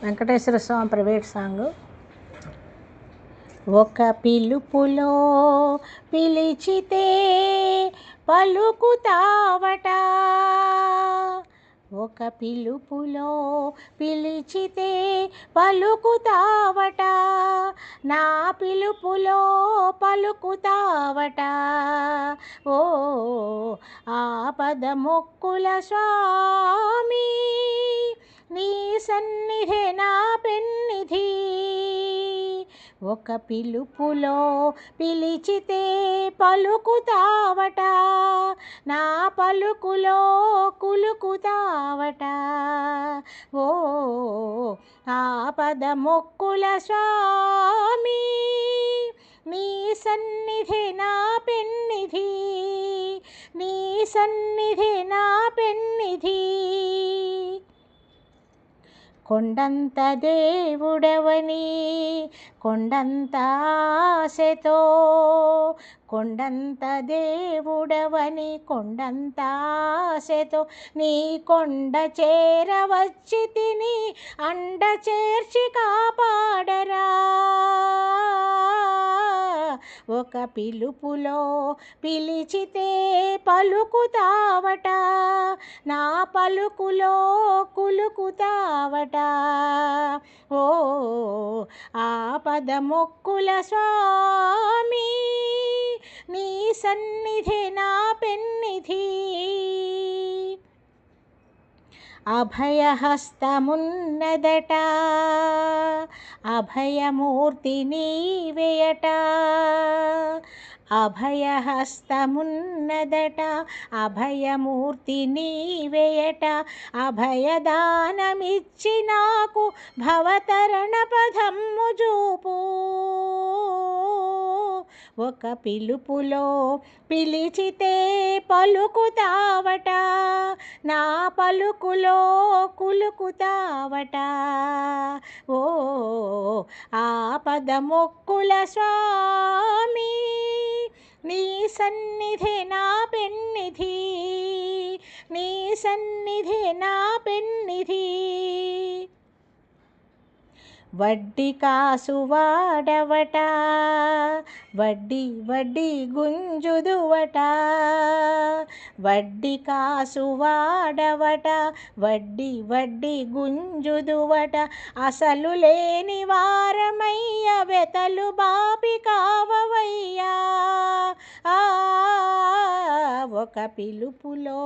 వెంకటేశ్వర స్వామి private song. ఒక పిలుపులో పిలిచితే పలుకుతావట, ఒక పిలుపులో పిలిచితే పలుకుతావట, నా పిలుపులో పలుకుతావట. ఓ ఆపద మొక్కుల స్వామి, నీ సన్నిధి నా పెన్నిధి. ఒక పిలుపులో పిలిచితే పలుకుతావట, నా పలుకులో కులుకుతావట. ఓ ఆపద మొక్కుల స్వామి, నీ సన్నిధి నా పెన్నిధి, నీ సన్నిధి నా పెన్నిధి. కొండంత దేవుడవని కొండంత ఆశతో, కొండంత దేవుడవని కొండంత ఆశతో, నీ కొండ చేరవచ్చి తిని అండ చేర్చి కాపాడరా. ఒక పిలుపులో పిలిచితే పలుకుతావట, నా పలుకులో కులుకుతావట. ఓ ఆపద మొక్కుల స్వామి, నీ సన్నిధి నా పెన్నిధి. అభయహస్తమున్నదట, అభయమూర్తి నీవేయట, అభయహస్తమున్నదట, అభయమూర్తి నీవేయట. అభయదానమిచ్చి నాకు భవతరణ పదమ్ము చూపు. ఒక పిలుపులో పిలిచితే పలుకుతావట, నా పలుకులో కులుకుతావట. ఓ ఆపద మొక్కుల స్వామి, నీ సన్నిధి నా పెన్నిధి, నీ సన్నిధి నా పెన్నిధి. వడ్డీ కాసు వాడవట, వడ్డీ వడ్డీ గుంజుదువట, వడ్డీ కాసు వాడవట, వడ్డీ వడ్డీ గుంజుదువట. అసలు లేని వారమయ్య వెతలు బాపి కావవయ్యా. ఒక పిలుపులో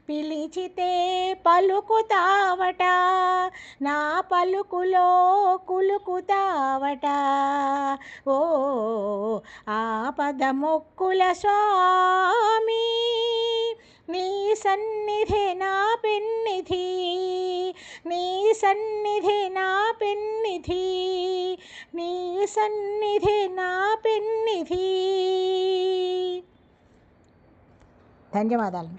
పిలిచితే పలుకుతావట, నా పలుకులో కులుకుతావట. ఓ ఆపద మొక్కుల స్వామి, నీ సన్నిధి నా పెన్నిధి, నీ సన్నిధి నా పెన్నిధి, నీ సన్నిధి నా పెన్నిధి. ధన్యవాదాలు.